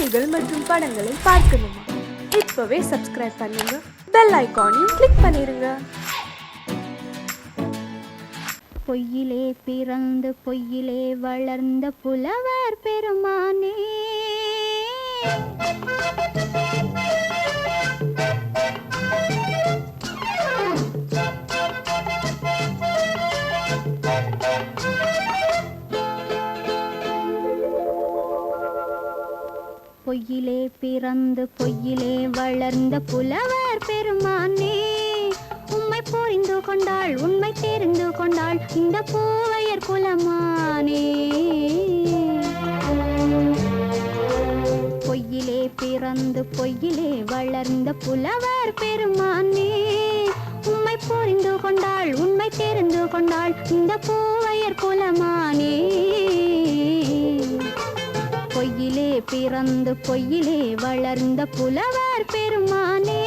செய்திகள் மற்றும் படங்களை பார்க்கணுமா? இப்பவே சப்ஸ்கிரைப் பண்ணுங்க, பெல் ஐகானையும் கிளிக் பண்ணிருங்க. பொய்யிலே பிறந்து பொய்யிலே வளர்ந்த புலவர் பெருமானே, பொய்யிலே பிறந்து பொய்யிலே வளர்ந்த புலவர் பெருமானே, உம்மை புரிந்து கொண்டாள் உண்மை தெரிந்து கொண்டாள் இந்த பூவையர் குலமானே. பொய்யிலே பிறந்து பொய்யிலே வளர்ந்த புலவர் பெருமானே, உம்மை புரிந்து கொண்டாள் உண்மை தெரிந்து கொண்டாள் இந்த பூவையர் குலமானே. பொய்யிலே பிறந்து பொய்யிலே வளர்ந்த புலவர் பெருமானே.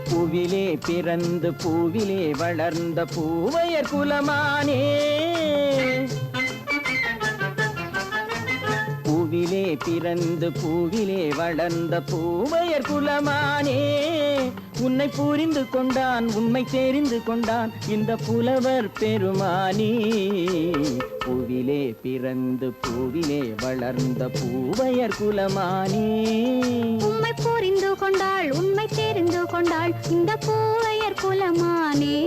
பூவிலே பிறந்து பூவிலே வளர்ந்த பூவையர் குலமானே, பூவிலே பிறந்து பூவிலே வளர்ந்த பூவையர் குலமானே, உன்னை புரிந்து கொண்டான் உண்மை தெரிந்து கொண்டான் இந்த புலவர் பெருமானே. பூவிலே பிறந்து பூவிலே வளர்ந்த பூவையர் குலமானே, உண்மை புரிந்து கொண்டாள் உண்மை தெரிந்து கொண்டாள் இந்த பூவையர் குலமானே.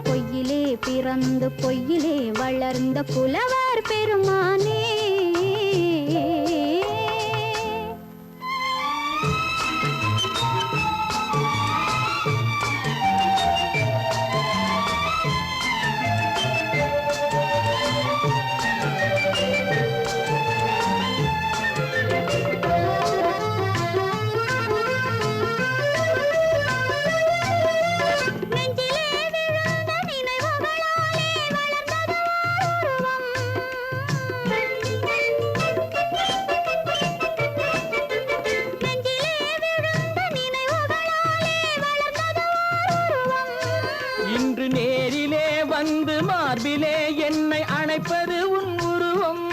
பொய்யிலே பிறந்து பொய்யிலே வளர்ந்த புலவர் பெருமானே. இன்று நேரிலே வந்து மார்பிலே என்னை அணைப்பது உன் உருவம்,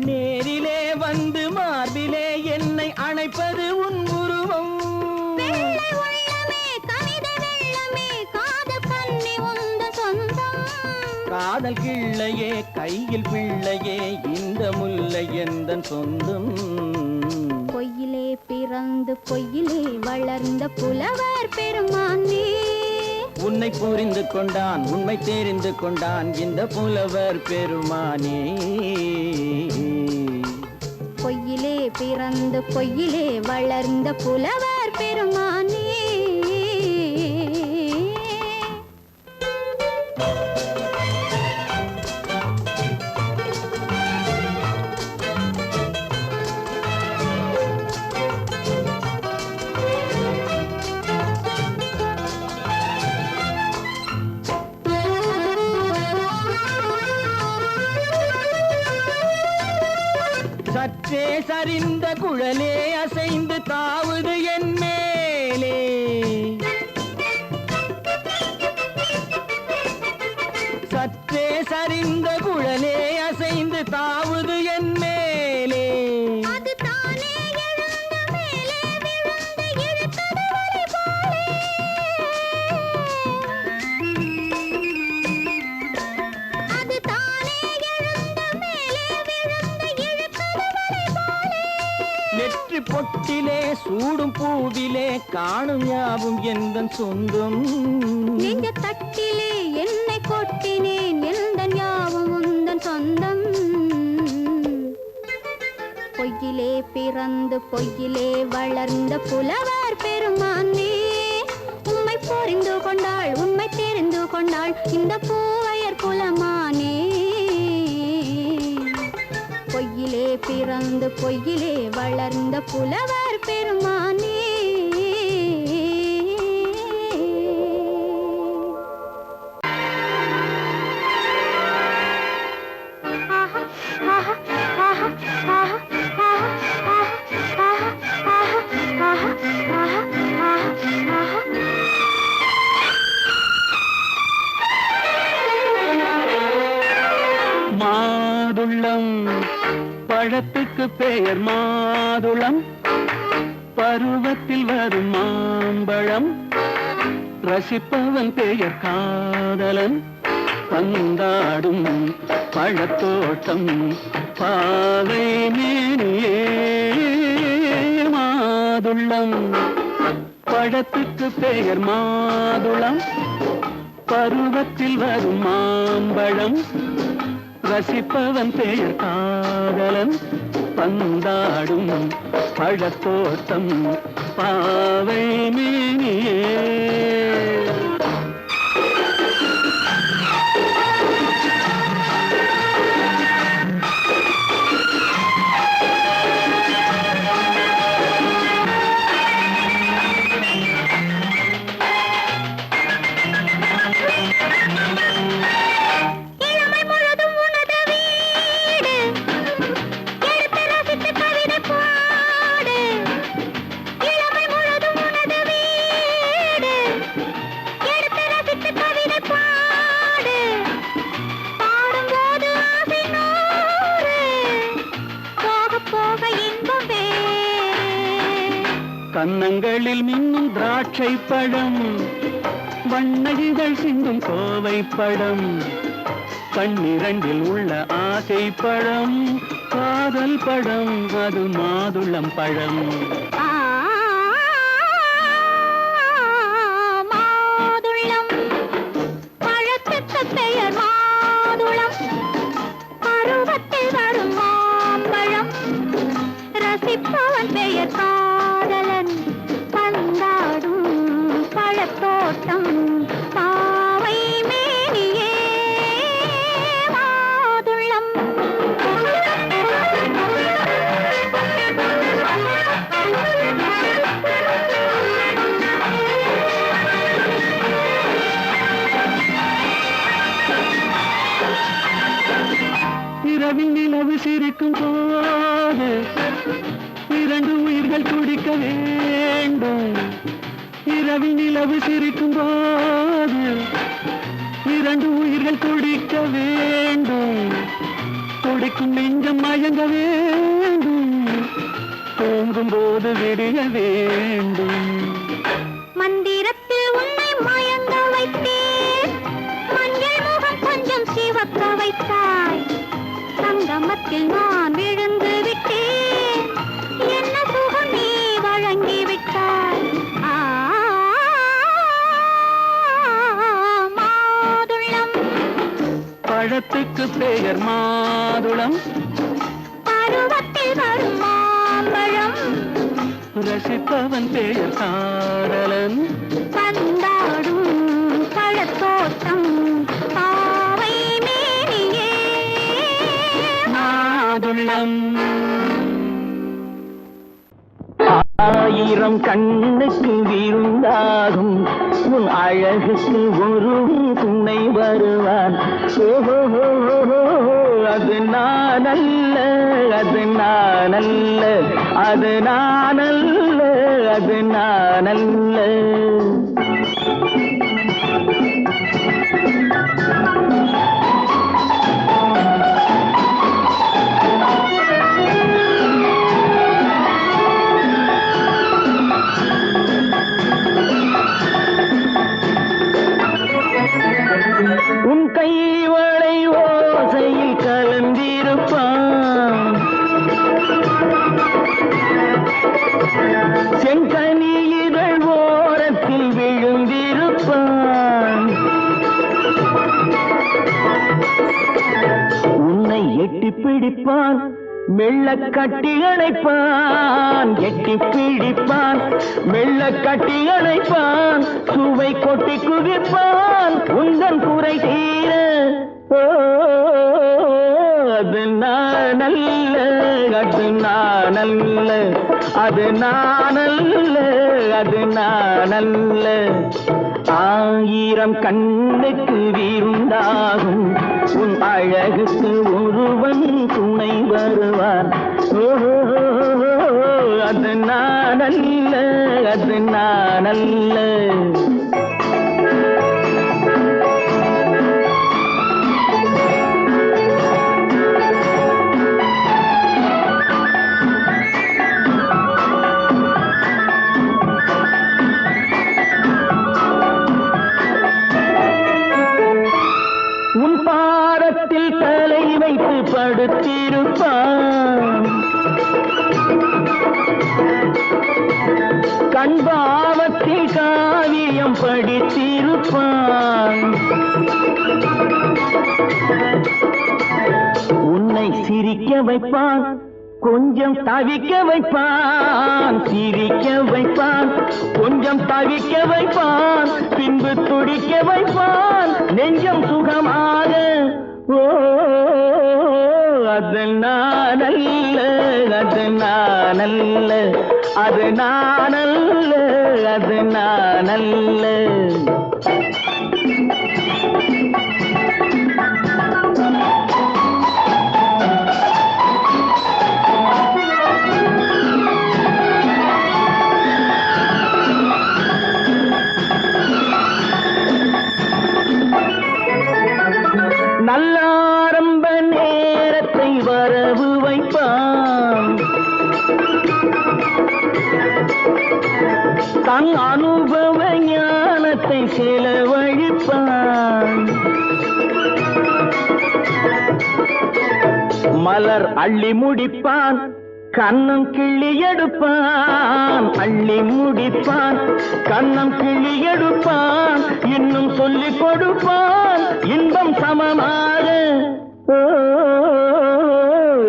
நேரிலே வந்து மார்பிலே என்னை அணைப்பது உன் உருவம். காதல் கிள்ளையே கையில் பிள்ளையே இந்த முல்லை எந்தன் சொந்தம். பொய்யிலே பிறந்து பொய்யிலே வளர்ந்த புலவர் பெருமானே, உன்னை புரிந்து கொண்டான் உண்மை தெரிந்து கொண்டான் இந்த புலவர் பெருமானே. பொய்யிலே பிறந்து பொய்யிலே வளர்ந்த புலவர் பெருமானே. சற்றே சரிந்த குழலே அசைந்து தாவுது என் மேலே, சற்றே சரிந்த குழலே அசைந்து தாவுது என் மேலே. நெற்றி பொட்டிலே சூடும் பூவிலே காணும் யாவும் எந்தன் சொந்தம். நெஞ்ச தட்டிலே என்னை கொட்டினேன் எந்தன் யாவும் உந்தன் சொந்தம். பொய்யிலே பிறந்து பொய்யிலே வளர்ந்த புலவர் பெருமானே, உம்மை புரிந்து கொண்டாள் உண்மை தெரிந்து கொண்டாள் இந்த பூவையர் குலமானே. பொய்யிலே பிறந்து பொய்யிலே வளர்ந்த புலவர் பெருமானே. ஆஹா ஆஹா ஆஹா ஆஹா ஆஹா ஆஹா பழத்துக்கு பெயர் மாதுளம், பருவத்தில் வரும் மாம்பழம், ரசிப்பவன் பெயர் காதலன், பந்தாடும் பழத்தோட்டம் பாவை மேனியே மாதுளம். பழத்துக்கு பெயர் மாதுளம், பருவத்தில் வரும் மாம்பழம், ரசிப்பவன் பெயர் காதலன், பந்தாடும் பழத்தோட்டம் பாவை மேனியே. கன்னங்களில் மின்னும் திராட்சை பழம், வண்ண இதழ் சிந்தும் கோவை பழம், கண்ணிரண்டில் உள்ள ஆசை பழம் காதல் பழம், அது மாதுளம் பழம். மாதுளம் பழத்துக்கு பெயர் மாதுளம், பருவத்தில் வரும் மாம்பழம், ரசிப்பவன் பெயர் காதலன், பந்தாடும் பழத்தோட்டம் பாவை மேனியே மாதுளம். இரவில் நிலவு சிரிக்கும் போது இரண்டு உயிர்கள் துடிக்க வேண்டும். இரவில் நிலவு சிரிக்கும் போது இரண்டு உயிர்கள் துடிக்க வேண்டும். துடிக்கும் நெஞ்சம் மயங்க வேண்டும், தூங்கும் போது விடிய வேண்டும். மந்திரத்தில் உன்னை மயங்க வைத்தேன், மஞ்சள் முகம் கொஞ்சம் சிவக்க வைத்தாய், சங்கமத்தில் நான் விழுந்து விட்டேன், என்ன சுகம் நீ வழங்கி விட்டாய். மாதுளம் பழத்துக்கு பெயர் மாதுளம், பருவத்தில் வரும் மாம்பழம், ரசிப்பவன் பெயர் காதலன், பந்தாடும் பழத்தோட்டம் பாவை மேனியே மாதுளம். ஆயிரம் கண்ணுக்கு விருந்தாகும் உன் அழகுக்கு ஒரு துணை வருவான். ஓஹோ, அது நான் அல்ல, அது நான் அல்ல, அது நான் அல்ல, அது நான் அல்ல. உன் கைவளை ஓசையில் கலந்திருப்பான், செங்கனி இதழ் ஓரத்தில் விழுந்திருப்பான். உன்னை எட்டி பிடிப்பான், மெல்ல கட்டி அணைப்பான், எட்டி பிடிப்பான், மெல்ல கட்டி அணைப்பான், சுவை கொட்டி குவிப்பான், உந்தன் குறை தீர. ஓ, அது நான் அல்ல, அது நான் அல்ல, அது நான் அல்ல, அது நான் அல்ல. ஆயிரம் கண்ணுக்கு விருந்தாகும் உன் அழகுக்கு ஒருவன் துணை வருவான். ஓஹோ, அது நான் அல்ல, அது நான் அல்ல. பாடம் படித்திருப்பான். உன்னை சிரிக்க வைப்பான், கொஞ்சம் தவிக்க வைப்பான். சிரிக்க வைப்பான், கொஞ்சம் தவிக்க வைப்பான், பின்பு துடிக்க வைப்பான் நெஞ்சம் சுகமாக. ஓ அது நானல்ல, அது நானல்ல, அது நானல்ல, அது நானல்ல. நல்லாரம்ப நேரத்தை வரவு வைப்பான். தன் அனுபவ ஞானத்தை செலவழிப்பான். மலர் அள்ளி முடிப்பான், கண்ணம் கிள்ளி எடுப்பான். அள்ளி முடிப்பான், கண்ணம் கிள்ளி எடுப்பான், இன்னும் சொல்லிக் கொடுப்பான் இன்பம் சமமாக. ஓ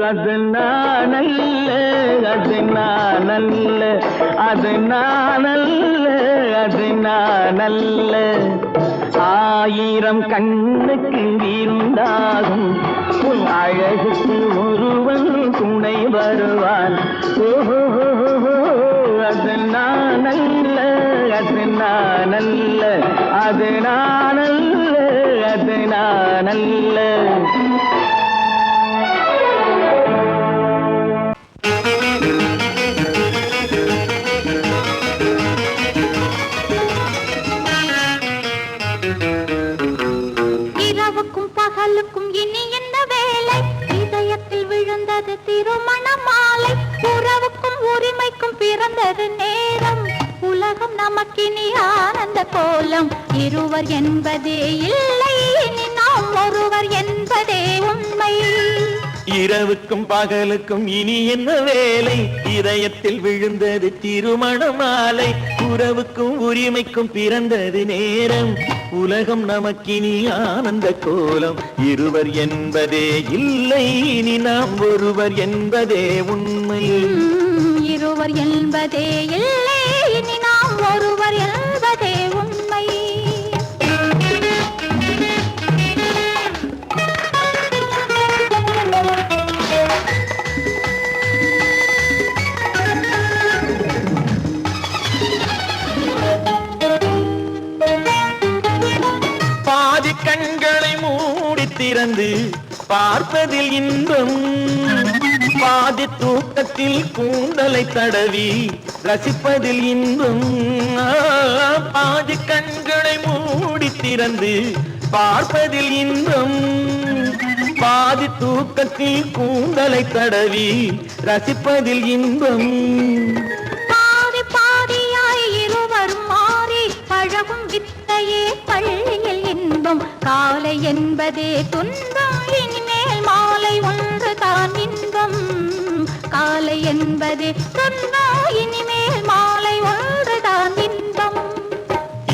அது நானல்ல, அது நானல்ல, அது நானல்ல, அது நானல்ல. ஆயிரம் கண்ணுக்கு விருந்தாகும் உன் அழகுக்கு ஒருவன் துணை வருவான். ஓஹோ அது நானல்ல, அது நானல்ல, அது நானல்ல, அது நானல்ல. இரவுக்கும் பகலுக்கும் இனி என்ன வேலை? இதயத்தில் விழுந்தது திருமண மாலை. உறவுக்கும் உரிமைக்கும் பிறந்தது நேரம். உலகம் நமக்கினி ஆனந்த கோலம். இருவர் என்பதே இல்லை, இனி நாம் ஒருவர் என்பதே உண்மை. இரவுக்கும் பகலுக்கும் இனி என்ன வேலை? இதயத்தில் விழுந்தது திருமண மாலை. உறவுக்கும் உரிமைக்கும் பிறந்தது நேரம். உலகம் நமக்கினி ஆனந்த கோலம். இருவர் என்பதே இல்லை, இனி நாம் ஒருவர் என்பதே உண்மை. இருவர் என்பதே இல்லை, இனி நாம் ஒருவர் என்பதே உண்மை. பாதி கண்களை மூடி திறந்து பார்ப்பதில் இன்பம். பாதி தூக்கத்தில் கூந்தலை தடவி ரசிப்பதில் இன்பம். பாதி கண்களை மூடி திறந்து பார்ப்பதில் இன்பம். பாதி தூக்கத்தில் கூந்தலை தடவி ரசிப்பதில் இன்பம். பாதி பாதியாய் இருவரும் மாறி பழகும் வித்தையே பள்ளியில் இன்பம். காலை என்பதே துன்பம், இனிமேல் மாலை ஒன்று தான் இன்பம். காலை என்பதே துன்பம், இனிமேல் மாலை ஒன்று தான் இன்பம்.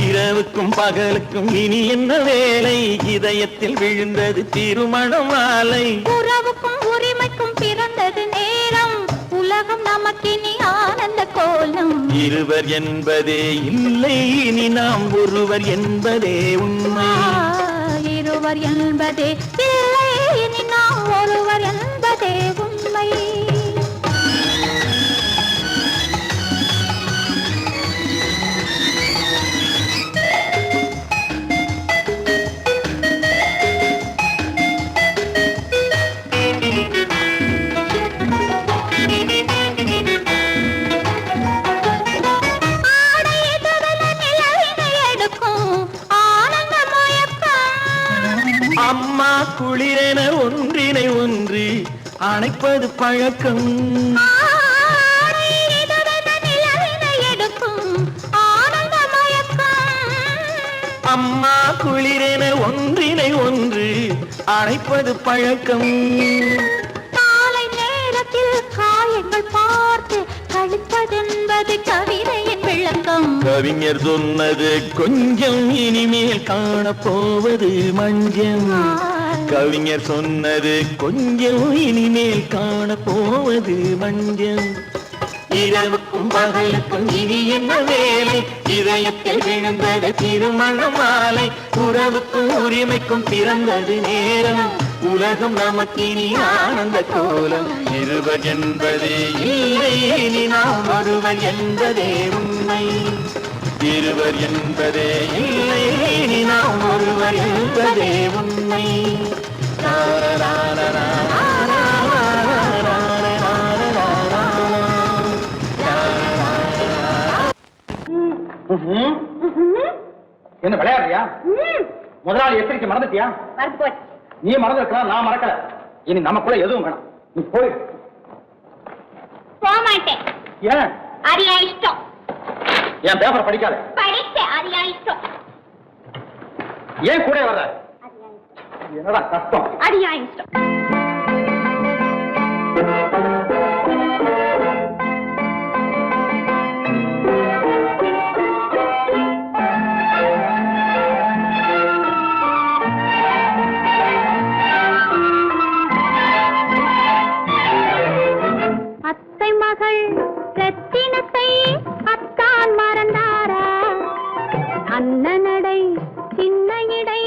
இரவுக்கும் பகலுக்கும் இனி என்ன வேலை? இதயத்தில் விழுந்தது திருமண மாலை. உறவுக்கும் உரிமைக்கும் பிறந்தது நேரம். உலகம் நமக்கினி ஆனந்த கோலம். இருவர் என்பதே இல்லை, இனி நாம் ஒருவர் என்பதே உண்மை. இருவர் என்பதே இல்லை, இனி நாம் ஒருவர் என்பதே உண்மை. அம்மா குளிரென ஒன்றினை ஒன்று அணைப்பது பழக்கம். அம்மா குளிரென ஒன்றினை ஒன்று அணைப்பது பழக்கம். காலை நேரத்தில் காயங்கள் பார்த்து கழிப்பதென்பது கவிதையின் விளக்கம். கவிஞர் சொன்னது கொஞ்சம் இனிமேல் காணப்போவது மஞ்சள். கவிஞர் சொன்னது கொஞ்சம் இனிமேல் காணப்போவது மஞ்சள். இரவுக்கும் பகலுக்கும் இனி என்ன வேலை, இதயத்தில் விழுந்தது திருமண மாலை. உறவுக்கும் உரிமைக்கும் பிறந்தது நேரம், உலகம் நமக்கினி ஆனந்த கோலம். இருவர் என்பதே இல்லை, இனி நாம் ஒருவர் என்பதே உண்மை. இருவர் என்பதே இல்லை, இனி நாம் ஒருவர் என்பதே உண்மை. என்ன விளையாடுறியா? முதலாளி எச்சரிக்கை மறந்துட்டியா? நீ மறந்துருக்கலாம், நான் மறக்கல. இனி நமக்குள்ள எதுவும் வேணாம், நீ போய். போக மாட்டேன். ஏன்? அரியா இஷ்டம். என் பேப்பர் படிக்காத. படிச்சேன், அரியா இஷ்டம். ஏன் கூட வர்ற? என்னடா கஷ்டம்? அரியா இஷ்டம். ரத்தினத்தை அத்தான் மறந்தாரா? அண்ணனடை சின்ன இடை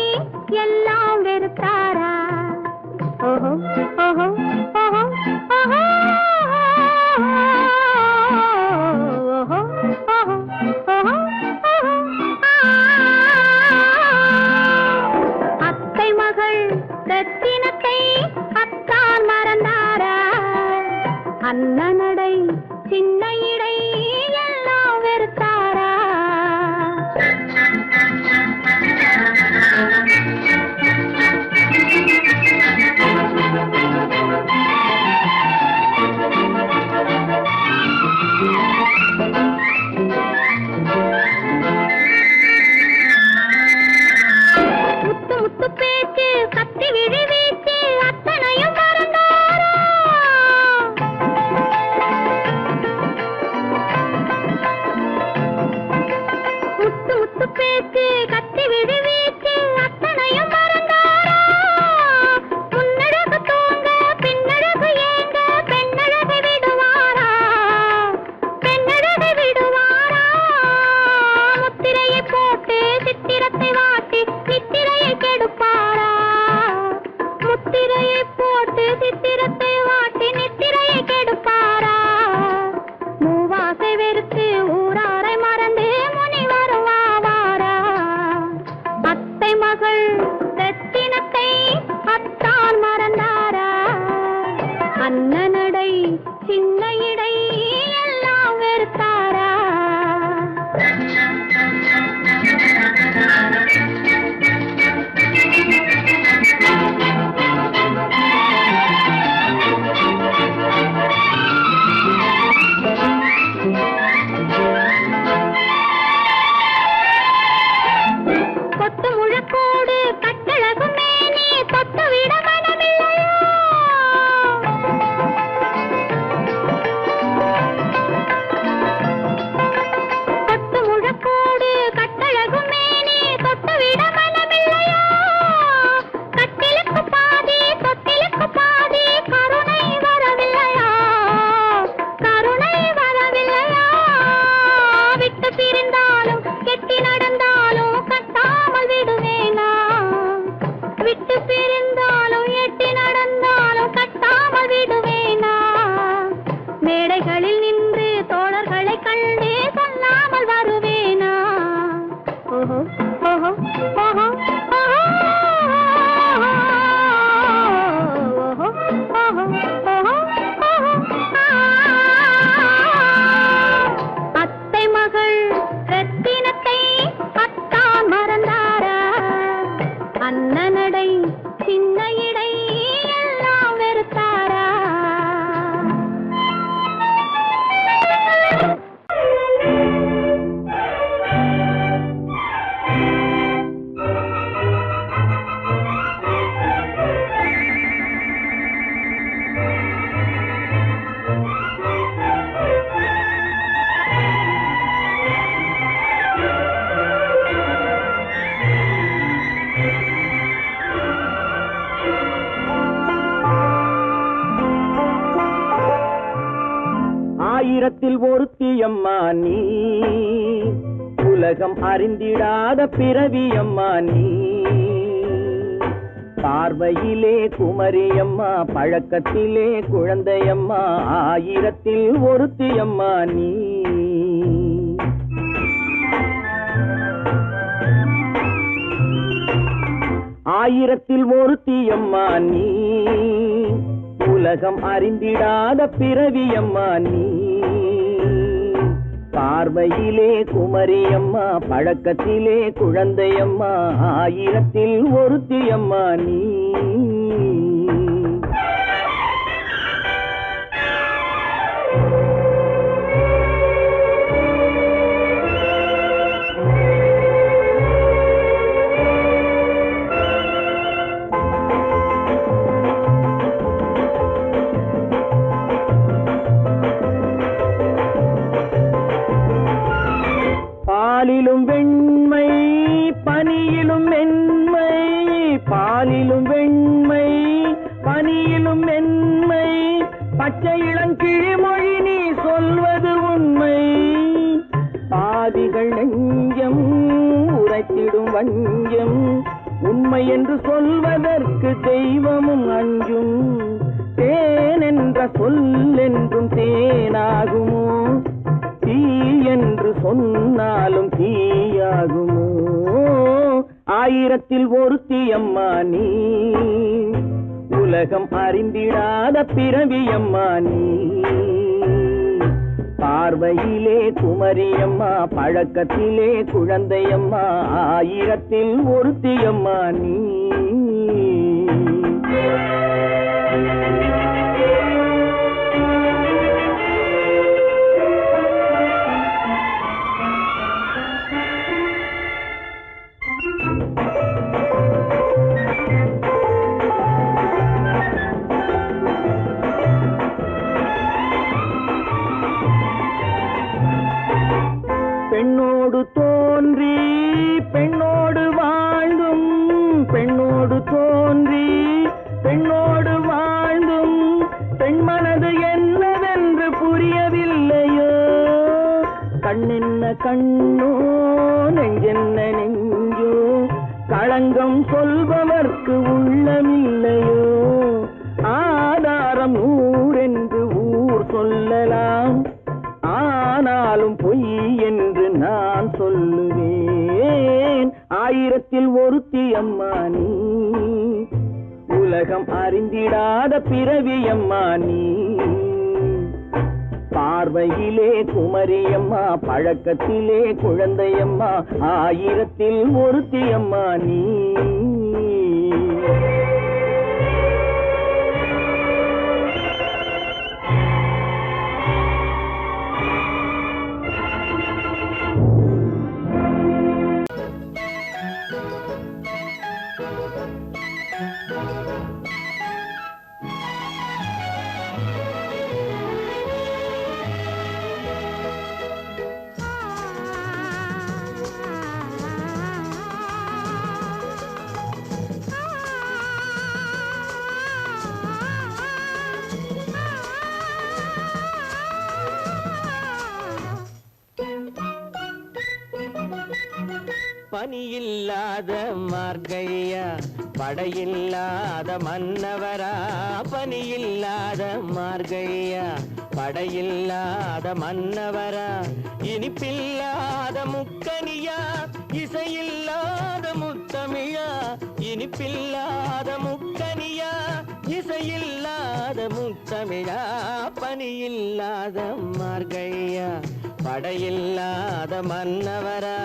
எல்லாம் வெறுத்தாரா? ஓஹோ ஓஹோ ஓஹோ ஓஹோ ஓஹோ ஓஹோ அத்தை மகள் ரத்தினத்தை அத்தான் மறந்தாரா? அண்ணனடை சின்ன இடை எல்லாம் வெறுத்தாரா? முத்து முத்து பேச்சு கத்தி விழி வீச்சு அத்தனையும் மறந்தாரா? முத்து முத்து பேச்சு கத்தி விழி வீச்சு அத்தனையும் மறந்தாரா? முன்னழகு தூங்க பின்னழகு ஏங்க பெண்ணழகை விடுவாரா? பெண்ணழகை விடுவாரா? முத்திரையை போட்டு சித்திரத்தை வாட்டி நித்திரையை கெடுப்பாரா? முத்திரையை போட்டு சித்திரத்தை வாட்டி நித்திரையை கெடுப்பாரா? மூவாசை வெறுத்து ஊராரை மறந்து முனி வருவாரா? ஆயிரத்தில் ஒருத்தியம்மா நீ, உலகம் அறிந்திடாத பிறவியம்மா நீ. பார்வையிலே குமரியம்மா, பழக்கத்திலே குழந்தையம்மா, ஆயிரத்தில் ஒருத்தியம்மா நீ. ஆயிரத்தில் ஒருத்தியம்மா நீ, உலகம் அறிந்திடாத பிறவியம்மா நீ. பார்வையிலே குமரியம்மா, பழக்கத்திலே குழந்தையம்மா, ஆயிரத்தில் ஒருத்தியம்மா நீ. பாலிலும் வெண்மை பனியிலும் மென்மை, பாலிலும் வெண்மை பனியிலும் மென்மை, பச்சை இளங்கிழிமொழி நீ சொல்வது உண்மை. பாதிகள் நெஞ்சம் உரைத்திடும் வஞ்சம், உண்மை என்று சொல்வதற்கு தெய்வமும் அஞ்சும். தேன் என்ற சொல் என்றும் தேனாகுமோ, தீ என்று சொன்னாலும் தீயாகுமோ. ஆயிரத்தில் ஒருத்தியம்மா நீ, உலகம் அறிந்திடாத பிறவியம்மா நீ. பார்வையிலே குமரியம்மா, பழக்கத்திலே குழந்தையம்மா, ஆயிரத்தில் ஒருத்தியம்மா நீ. பெண்ணோடு தோன்றி பெண்ணோடு வாழ்ந்தும், பெண்ணோடு தோன்றி பெண்ணோடு வாழ்ந்தும், பெண் மனது என்னவென்று புரியவில்லையோ. கண்ணென்ன கண்ணோ, நெஞ்சென்ன நெஞ்சோ, களங்கம் சொல்பவர்க்கு உள்ளமில்லையோ. ஆதாரம் ஊரென்று ஊர் சொல்லலாம், ஆனாலும் பொய் என்று நான் சொல்லுவேன். ஆயிரத்தில் ஒருத்தியம்மா நீ, உலகம் அறிந்திடாத பிறவியம்மா நீ. பார்வையிலே குமரியம்மா, பழக்கத்திலே குழந்தையம்மா, ஆயிரத்தில் ஒருத்தியம்மா நீ. பனியில்லாத மார்கழியா, படையில்லாத மன்னவரா. பனியில்லாத மார்கழியா, படையில்லாத மன்னவரா. இனிப்பில்லாத முக்கனியா, இசையில்லாத முத்தமிழா. இனிப்பில்லாத முக்கனியா, இசையில்லாத முத்தமிழா. பனியில்லாத மார்கழியா, படையில்லாத மன்னவரா.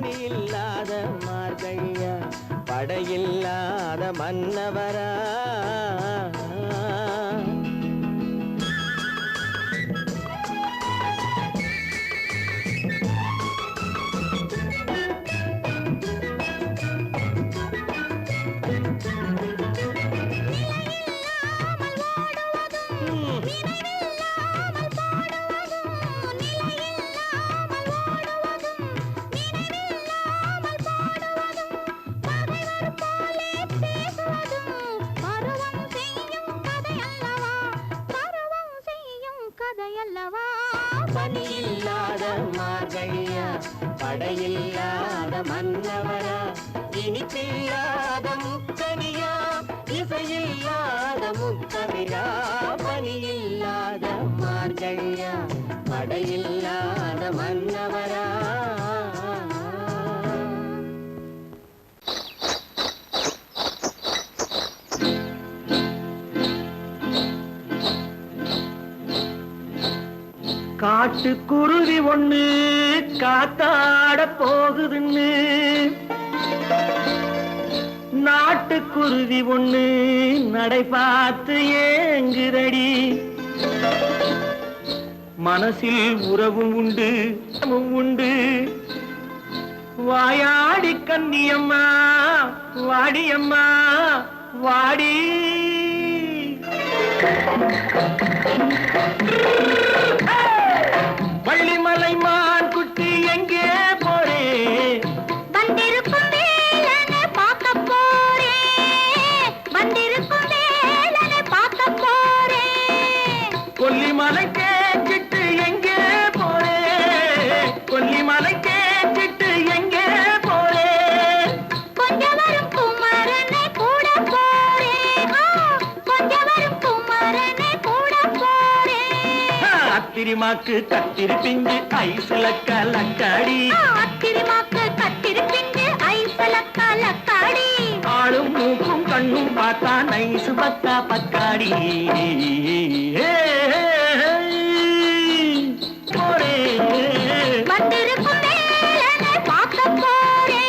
பனி இல்லாத மார்கழியா படையில்லாத மன்னவரா பனியில்லாத மார்கழியா படையில்லாத மன்னவரா இனிப்பில்லாத முக்கனியா இசையில்லாத முக்கவிழா பனியில்லாத மார்கழியா படையில்லாத மன்னவரா காட்டுக்குருவி ஒண்ணு காத்தாட போகுதுன்னு நாட்டுக்குருவி ஒண்ணு நடை பார்த்து ஏங்குதடி மனசில் உறவும் உண்டு உண்டு வாயாடி கன்னியம்மா வாடியம்மா வாடி வள்ளிமலை மான் குட்டி எங்கே போறே வந்திருக்கும் வேலனை பார்க்க போறேன் வந்திருக்கும் வேலனை பார்க்க போறேன் கொல்லிமலை கேட்டுட்டு எங்கே போறே கொல்லிமலை கேட்டுட்டு எங்கே போறே கொஞ்சம் வரும் குமரனை கூட போறேன் கொஞ்சம் வரும் குமரனை கூட போறேன் அத்திரிமாக்கு கத்திரி பிஞ்சு ஐசுல கலக்காடி அத்திரிமாக்கு கத்திரி பிஞ்சு ஐசல கலக்காடி ஆளும் மூக்கும் கண்ணும் பார்த்தா நைசு பக்கா பக்காடி போறே வந்திருக்கும் வேலனை பார்க்க போறேன்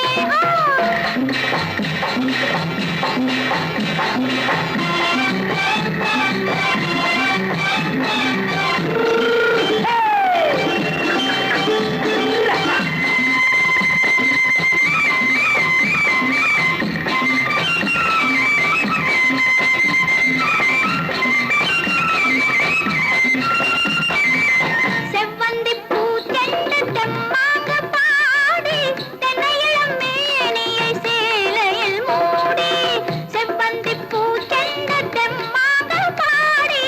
செவ்வந்தி பூச்செண்டு தெம்மாக பாடி தென்னையிளம் மேனியை சேலையில் மூடி செவ்வந்தி பூச்செண்டு தெம்மாக பாடி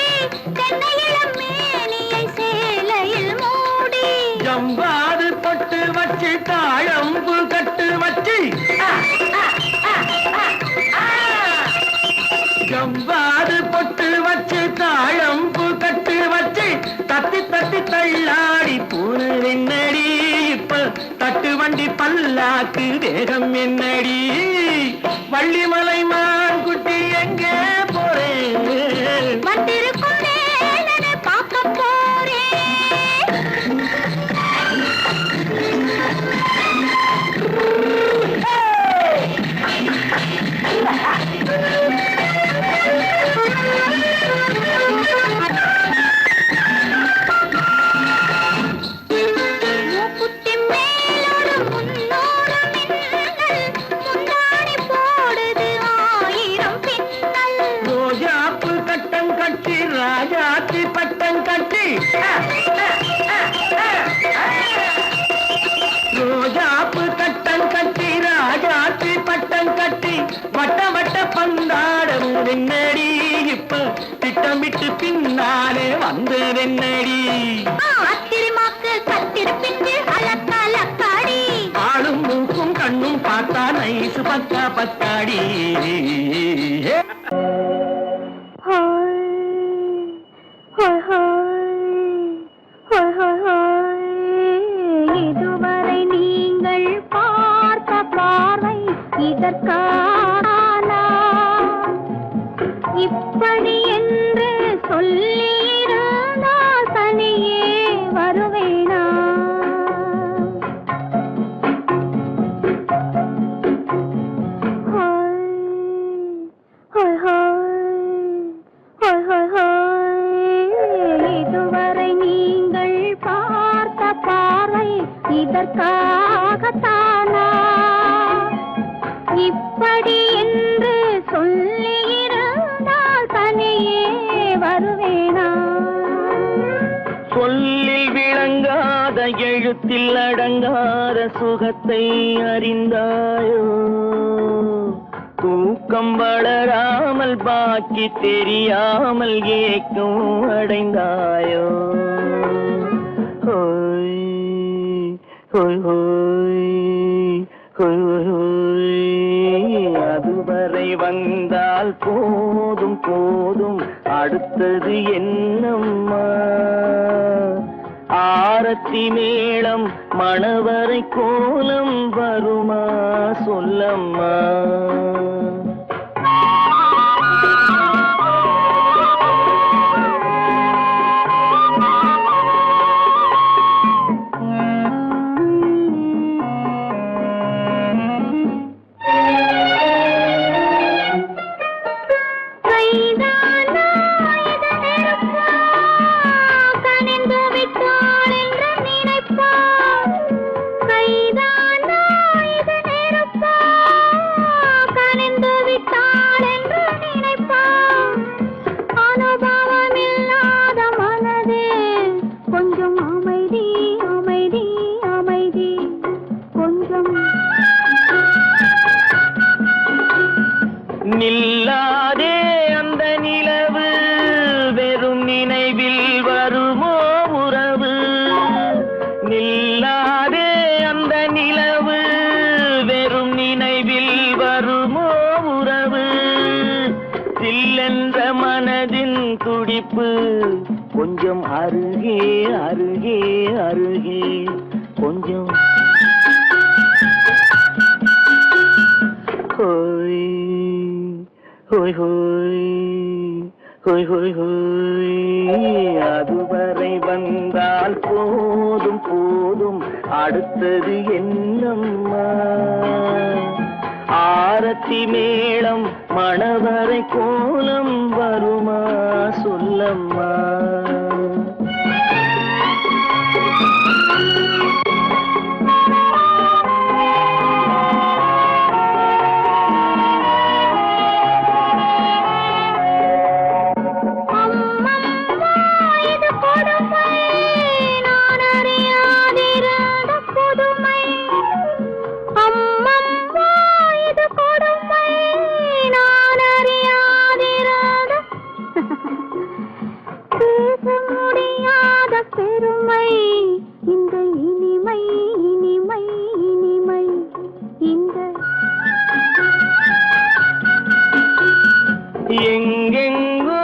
தென்னையிளம் மேனியை சேலையில் மூடி ஜம்பாது பொட்டு வச்சு தாழம்பு கட்டு வச்சு ஜம்பாது பொட்டு வச்சு தாழம்பு கட்டு வச்சு தட்டி தட்டி தள்ளாடி பூரு என்னடி இப்ப தட்டு வண்டி பல்லாக்கு வேகம் என்னடி வள்ளிமலை மான் குட்டி எங்கே போறேன் வந்திருக்கும் வேலனை பார்க்க போறேன் மூக்குத்தி மேலோடு முன்னோடு மின்னல் முந்தாடி போடுது ஆயிரம் பின்னல் ரோஜாப்பு கட்டம் கட்டி ராஜாத்தி பட்டம் கட்டி ரோஜாப்பு கட்டம் கட்டி ராஜாத்தி பட்டம் கட்டி வட்ட வட்ட பந்தாடம் வெண்ணடி இப்ப திட்டமிட்டு பின்னாலே வந்து வெண்ணடி அத்திரிமாக்கு கத்திரி பிஞ்சு அலக்காடி ஆளும் மூக்கும் கண்ணும் பார்த்தா நைசு பக்கா பக்காடி இதுவரை நீங்கள் பார்த்த பார்வை இதற்கான இப்படி என்று சொல்லியிருந்தால் தனியே வருவேனா இதற்காகத்தானா இப்படி என்று சொல்லியிருந்தால் தனியே வருவேனா சொல்லில் விளங்காத எழுத்தில் அடங்காத சுகத்தை அறிந்தாயோ தூக்கம் வளராமல் பாக்கி தெரியாமல் ஏக்கம் அடைந்தாயோ ஹோய் ஹோய் ஹோய் ஹோய் ஹோய் அதுவரை வந்தால் போதும் போதும் அடுத்தது என்னம்மா ஆரத்தி மேளம் மணவரை கோலம் வருமா சொல்லம்மா நில்லாதே அந்த நிலவு வெறும் நினைவில் வருமோ உறவு நில்லாதே அந்த நிலவு வெறும் நினைவில் வருமோ உறவு சில்லென்ற மனதின் துடிப்பு கொஞ்சம் அருகே அருகே அருகே கொஞ்சம் ஹோய் ஹோய் ஹோய் ஹோய் ஹோய் ஹோய் அதுவரை வந்தால் போதும் போதும் அடுத்தது என்னம்மா ஆரத்தி மேளம் மணவரை கோலம் வருமா சொல்லம்மா பெருமை இந்த இனிமை இனிமை இனிமை இந்த எங்கெங்கோ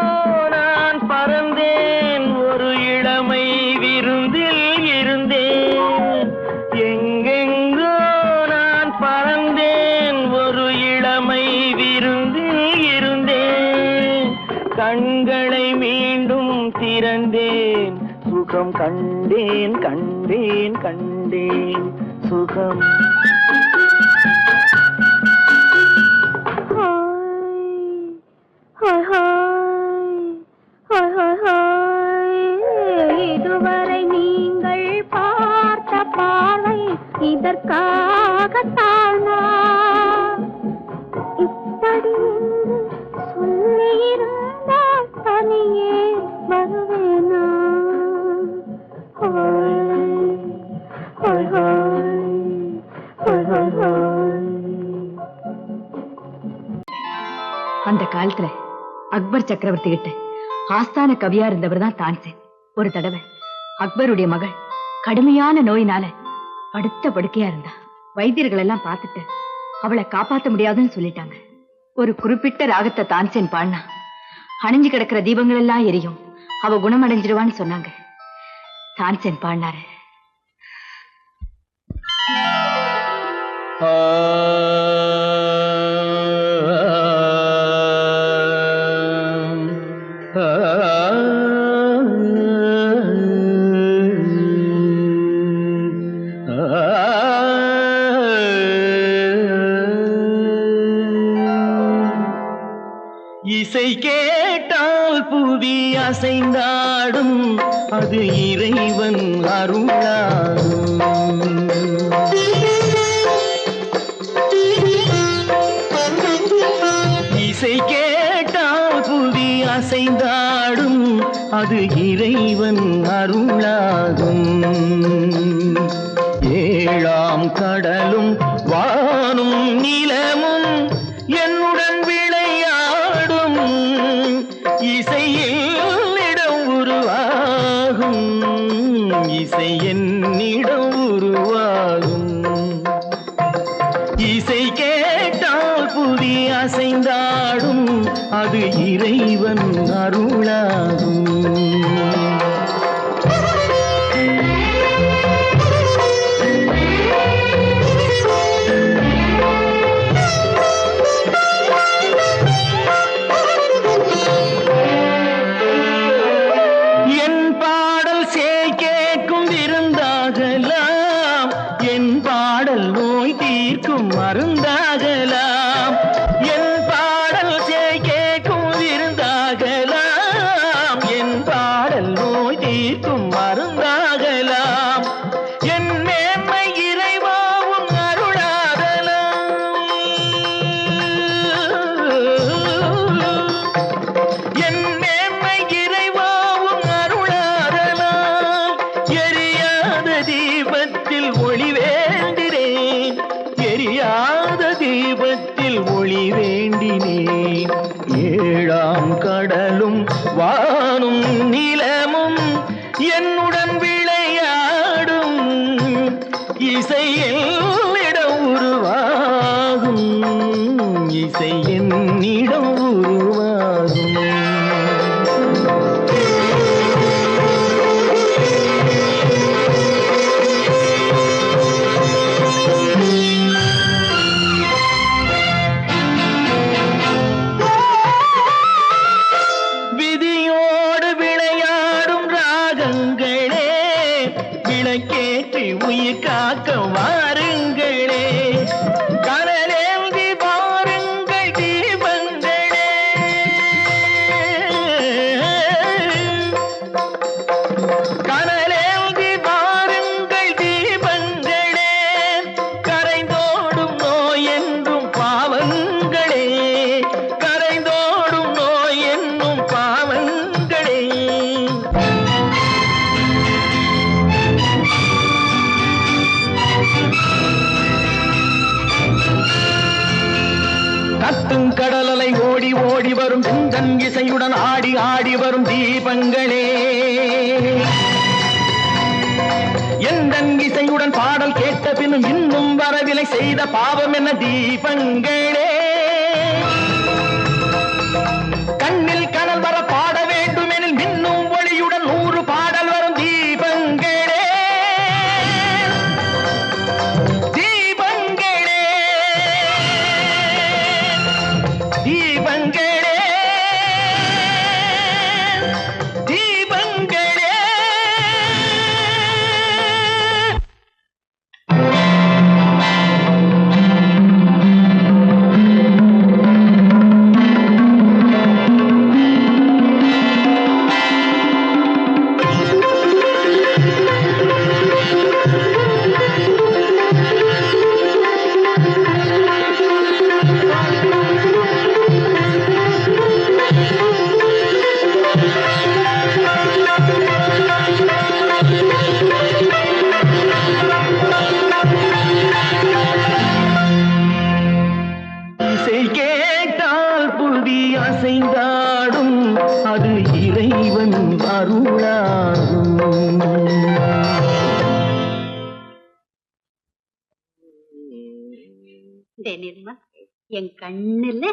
நான் பறந்தேன் ஒரு இளமை விருந்தில் இருந்தேன் எங்கெங்கோ நான் பறந்தேன் ஒரு இளமை விருந்தில் இருந்தேன் கண்களை மீண்டும் திறந்தேன் சுகம் கண்டேன் கண்டேன் கண்டேன் சுகம் இதுவரை நீங்கள் பார்த்த பார்வை இதற்காகத்தானா இப்படி சொல்லியிருந்தால் தனியே வருவேனா அந்த காலத்துல அக்பர் சக்கரவர்த்தி கிட்ட ஆஸ்தான கவியா இருந்தவர் தான் தான்சேன். ஒரு தடவை அக்பருடைய மகள் கடுமையான நோயினால படுத்த படுக்கையா இருந்தா. வைத்தியர்கள் எல்லாம் பார்த்துட்டு அவளை காப்பாத்த முடியாதுன்னு சொல்லிட்டாங்க. ஒரு குறிப்பிட்ட ராகத்தை தான்சேன் பாடினா அணிஞ்சு கிடக்கிற தீபங்கள் எல்லாம் எரியும், அவ குணமடைஞ்சிடுவான்னு சொன்னாங்க. தான்சேன் பாடினாரு. இசை கேட்டால் புவி அசைந்தாடும் அது இறைவன் அருளாகும். இசை கேட்டால் புவி அசைந்தாடும் அது இறைவன் அருளாகும். ஏழாம் கடலும் வானும் நிலமும் என்னுடன் விளையாடும் இசையில் இடம் உருவாகும். இசை என்னிடம் உருவாகும். இசை கேட்டால் புவி அசைந்தாடும் அது இறைவன் அருளாகும். மருந்தாகலாம் என் பாடல் கேட்கும் விருந்தாகலாம். என் பாடல் நோய் தீர்க்கும் மருந்தாகலாம். என் மேன்மை இறைவாவும் அருளாகலாம். என் மேன்மை இறைவாவும் அருளாகலாம். எரியாத தீபத்தில் ஒளி வேண்டினேன். எரியாத தீபத்தில் ஒளி வேண்டினேன். ஏழாம் கடலும் வானும் நிலமும் என்னுடன் விளையாடும் இசையில் இடம் உருவாகும். இசை என்னிடம் உருவாகும். விளக்கேற்றி உயிர் காக்க வாருங்களே. கனலேந்தி வாருங்கள் தீபங்களே. கனலேந்தி வாருங்கள் தீபங்களே. கரைந்தோடும் நோய் என்றும் பாவங்களே. கரைந்தோடும் நோய் என்னும் பாவங்களே. கத்தும் கடலலை ஓடி ஓடி வரும் சிந்தன் இசையுடன் ஆடி ஆடி வரும் தீபங்களே. எந்தன் இசையுடன் பாடல் கேட்ட பின்னும் இன்னும் வரவில்லை செய்த பாவம் என்ன தீபங்களே. கண்ணில் கனல் வர பாட வேண்டும் எனில் மின்னும் ஒளியுடன் 100 பாடல் வரும் தீபங்களே. தீபங்களே தீபங்களே. இசை கேட்டால் புவி அசைந்தாடும் அது இறைவன் அருளாகும். நிர்மா, என் கண்ணுல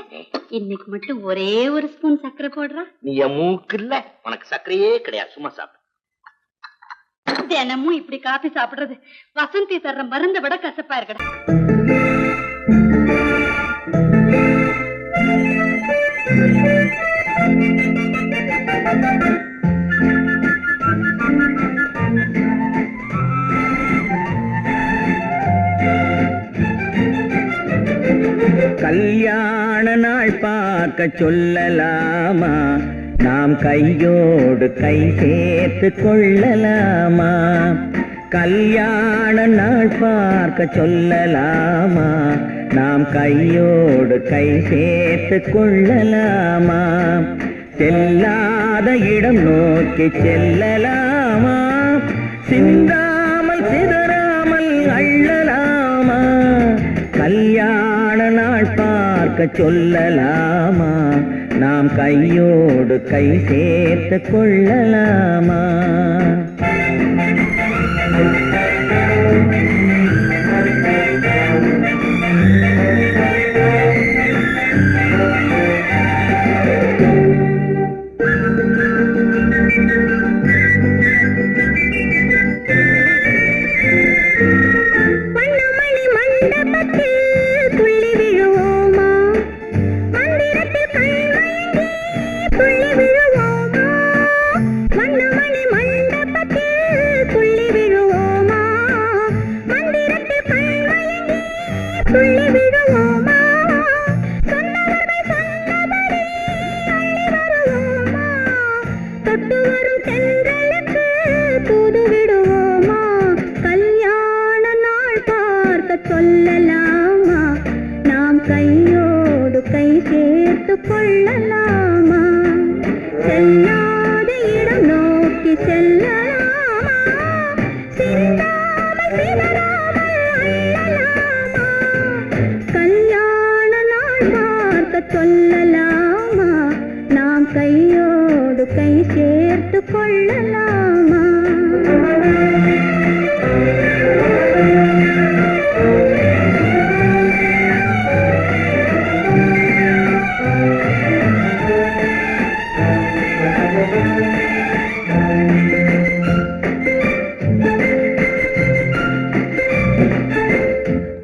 இன்னைக்கு மட்டும் ஒரே ஒரு ஸ்பூன் சர்க்கரை போடுறா. நீ என் மூக்கு இல்ல, உனக்கு சர்க்கரையே கிடையாது, சும்மா சாப்பிடு. தினமும் இப்படி காபி சாப்பிடுறது வசந்தி தர்ற மருந்தை விட கசப்பா இருக்கடா. கல்யாண நாள் பார்த்து பார்க்க சொல்லலாமா? நாம் கையோடு கை சேர்த்து கொள்ளலாமா? கல்யாண நாள் பார்க்க சொல்லலாமா? நாம் கையோடு கை சேர்த்து கொள்ளலாமா? செல்லாத இடம் நோக்கி செல்லலாமா? சிந்தாமல் சிதறாமல் அள்ளலாமா? கல்யாண நாள் பார்க்க சொல்லலாமா? நாம் கையோடு கை சேர்த்து கொள்ளலாமா? சொல்லலாமா? நாம் கையோடு கை சேர்த்து கொள்ளலாமா? செல்லாத இடம் நோக்கி செல்லலாமா? சிந்தாமல் சிதறாமல் அள்ளலாமா? கல்யாண நாள் பார்க்க சொல்லலாமா? நாம் கையோடு கை சேர்த்து கொள்ளலாமா?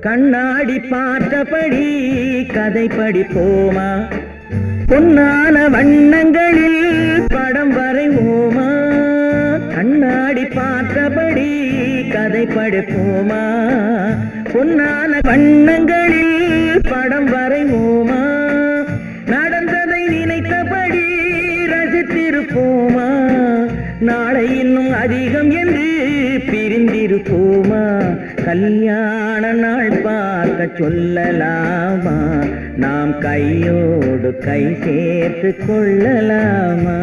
கண்ணாடி பார்த்தபடி கதை படிப்போமா? பொன்னான வண்ணங்களில் படம் வரைவோமா? கண்ணாடி பார்த்தபடி கதை படிப்போமா? பொன்னான வண்ணங்களில் படம் வரைவோமா? நடந்ததை நினைத்தபடி ரசித்திருப்போமா? நாளை இன்னும் அதிகம் என்று பிரிந்திருப்போமா? கல்யாண நாள் பார்க்க சொல்லலாமா? நாம் கையோடு கை சேர்த்து கொள்ளலாமா?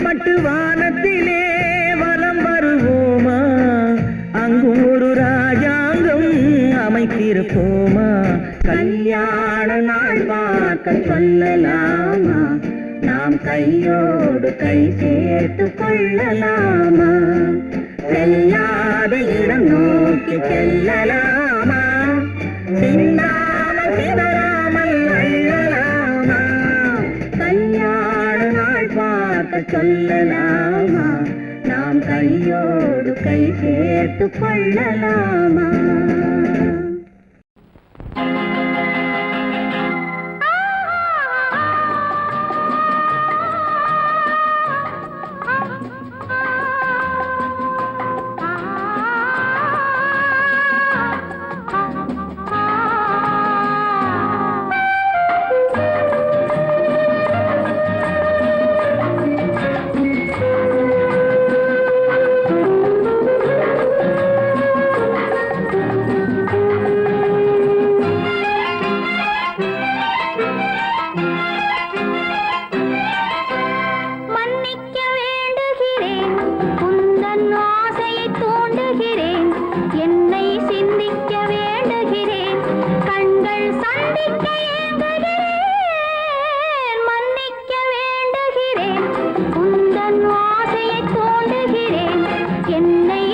பட்டு வானத்திலே வலம் வருவோமா? அங்கும் ஒரு ராஜாங்கம் அமைத்திருப்போமா? கல்யாண நாள் பார்க்க சொல்லலாமா? நாம் கையோடு கை சேர்த்து கொள்ளலாமா? செல்லாத இடம் நோக்கி செல்லலாமா? சிந்தாமல் சிதறாமல் அள்ளலாமா? கல்யாண நாள் பார்க்க சொல்லலாமா? நாம் கையோடு கை சேர்த்து கொள்ளலாமா? என்னை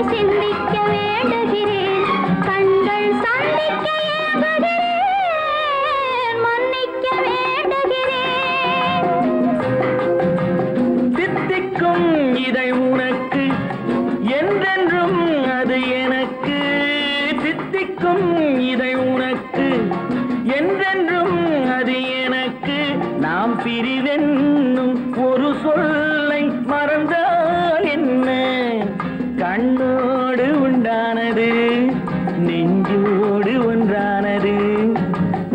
அது எனக்கு, தித்திக்கும் இதை உனக்கு, என்றென்றும் அது எனக்கு. நாம் பிரிவென்னும் ஒரு சொல்லை மறந்தால் என்ன? கண்ணோடு உண்டானது நெஞ்சோடு ஒன்றானது.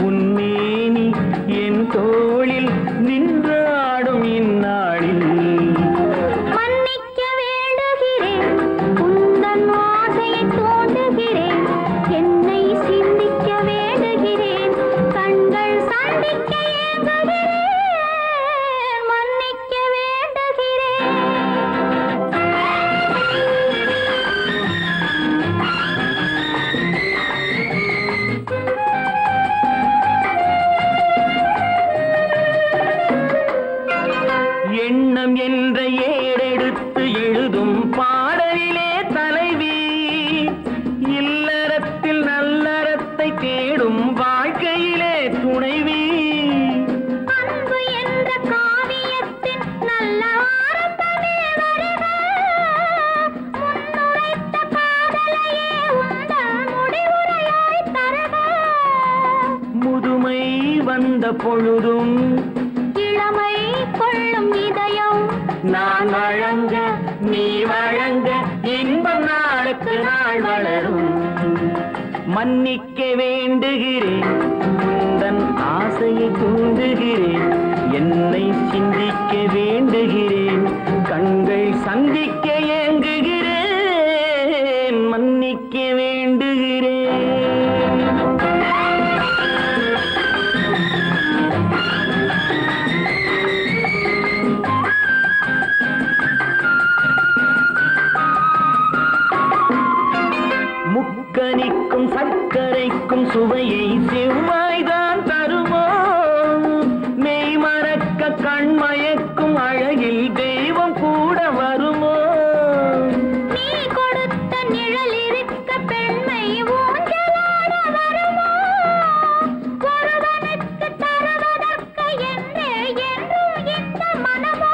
உன்மேனி என் தோளில் நின்றாடும் இந்நாளில் மன்னிக்க வேண்டுகிறேன், உந்தன் ஆசையை தூண்டுகிறேன், என்னை சிந்திக்க வேண்டுகிறேன், கண்கள் சந்திக்க ஏங்குகிறேன், மன்னிக்க வேண்டுகிறேன். எண்ணம் என்ற ஏடெடுத்து எழுதும் பாடலிலே தலைவி, இல்லறத்தில் நல்லறத்தை தேடும் வாழ்க்கையிலே துணைவி. அன்பு என்ற காவியத்தின் நல்ல ஆரம்பமே வருக, முன்னுரைத்த காதலையே உந்தன் முடிவுரையாய் தருக. முதுமை வந்த பொழுதும் இளமை கொள்ளும் இதயம் நான் வழங்க நீ வழங்க இன்பம் நாளுக்கு நாள் வளரும். மன்னிக்க வேண்டுகிறேன், உந்தன் ஆசையை தூண்டுகிறேன், என்னை சிந்திக்க வேண்டுகிறேன், கண்கள் சந்திக்க ஏங்குகிறேன், மன்னிக்க வேண்டுகிறேன். முக்கனிக்கும் சர்க்கரைக்கும் சுவையை செவ்வாய்தான் தருமோ? மெய் மறக்க கண்மயக்கும் அழகில் தெய்வம் கூட வருமோ? நீ கொடுத்த நிழல் இருக்க பெண்மை ஊஞ்சலாட வருமோ? ஒருவனுக்கு தருவதற்கு என்றே என்றும் இந்த மனமோ?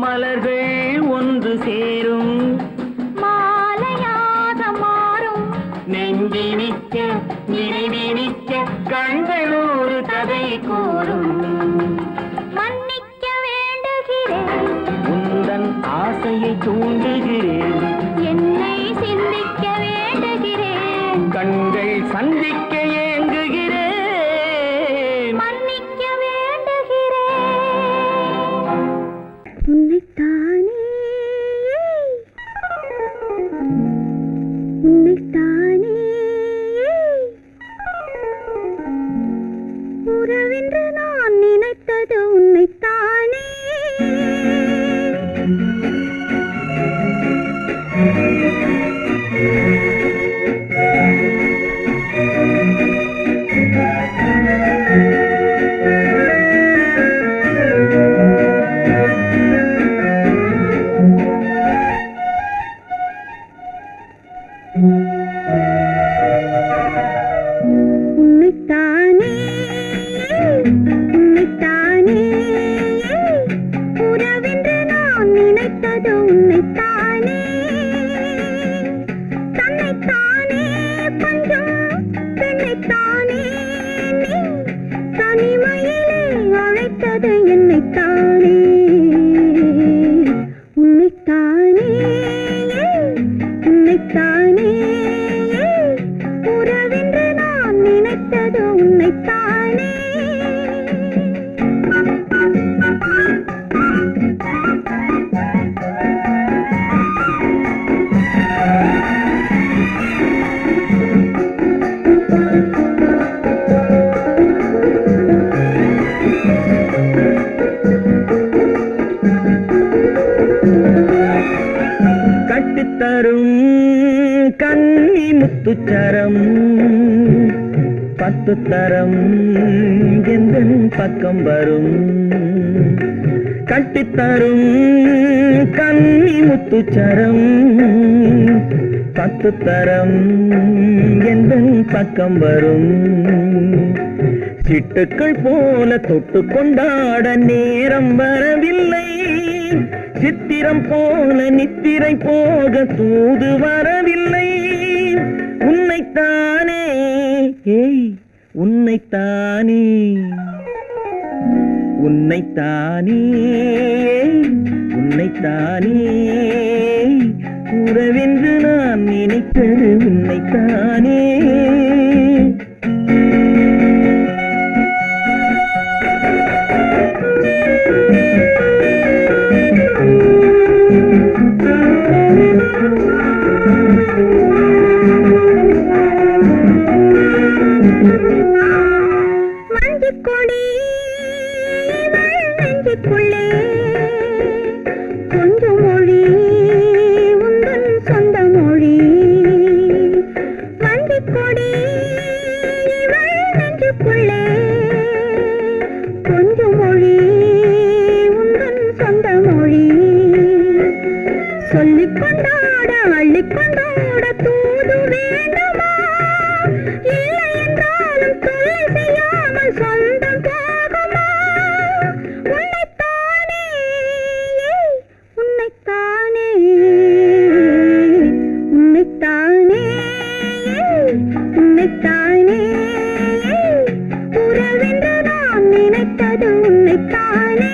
மலர்கள் ஒன்று சேரும் மாலையாக மாறும் நெஞ்சினிக்க நினைவினிக்க கண்கள் ஒரு கதை கூறும். மன்னிக்க வேண்டுகிறேன், உந்தன் ஆசையை தூண்டுகிறேன், என்னை சிந்திக்க வேண்டுகிறேன், கண்கள் சந்திக்க ஏங்குகிறேன், மன்னிக்க வேண்டுகிறேன். உன்னைத்தானே உறவென்று நான் நினைத்தது உன்னைத்தானே. உன்னைத்தானே உன்னைத்தானே உறவென்று நான் நினைத்தது உன்னைத்தானே. தன்னைத்தானே பஞ்சம் பெண்ணைத்தானே நீ தனிமையிலே அழைத்தது என்னைத்தானே. உன்னைத்தானே உன்னைத்தானே உறவென்று நான் நினைத்தது உன்னைத்தானே. கட்டித்தரும் கன்னி முத்துச்சரம் 10 தரம் எந்தன் பக்கம் வரும். கட்டித்தரும் கன்னி முத்துச்சரம் 10 தரம் எந்தன் பக்கம் வரும். சிட்டுக்கள் போல தொட்டு கொண்டாட நேரம் வரவில்லை. சித்திரம் போல நித்திரை போக தூது வரவில்லை. உன்னைத்தானே ஏய் உன்னைத்தானே உன்னைத்தானே உன்னைத்தானே உறவென்று நான் நினைத்தது உன்னைத்தானே. மஞ்சக்கொடி நெஞ்சுக்குள்ளே கொஞ்சம் மொழி உந்தன் சொந்த மொழி. மஞ்சக்கொடி நெஞ்சுக்குள்ளே கொஞ்சம் மொழி உந்தன் சொந்த மொழி. சொல்லிக் கொண்டாட அள்ளிக்கொண்டாட தூது வேண்டுமா? இல்லை என்றாலும் தொல்லை செய்யாமல் சொந்தம் போகுமா? உன்னைத்தானே உன்னைத்தானே உன்னைத்தானே உன்னைத்தானே உறவென்று நான் நினைத்தது உன்னைத்தானே.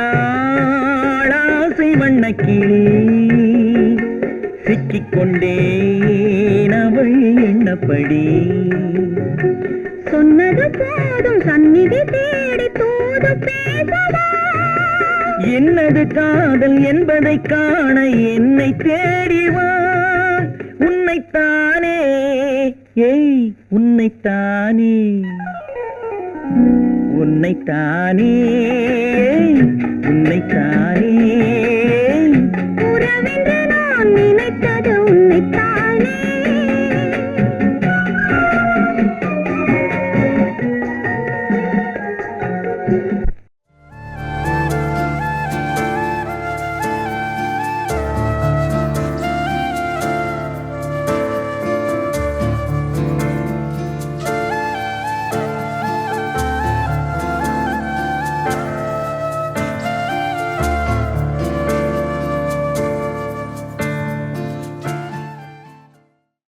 வட்டமிட்டாள் ஆசை வண்ணக்கிளி சிக்கிக்கொண்டேன் அவள் எண்ணப்படி. சொன்னது போதும் சந்நிதி தேடி தூது பேசவா? என்னது காதல் என்பதை காண என்னை தேடிவா. உன்னைத்தானே ஏய் உன்னைத்தானே உன்னைத்தானே உன்னைத்தானே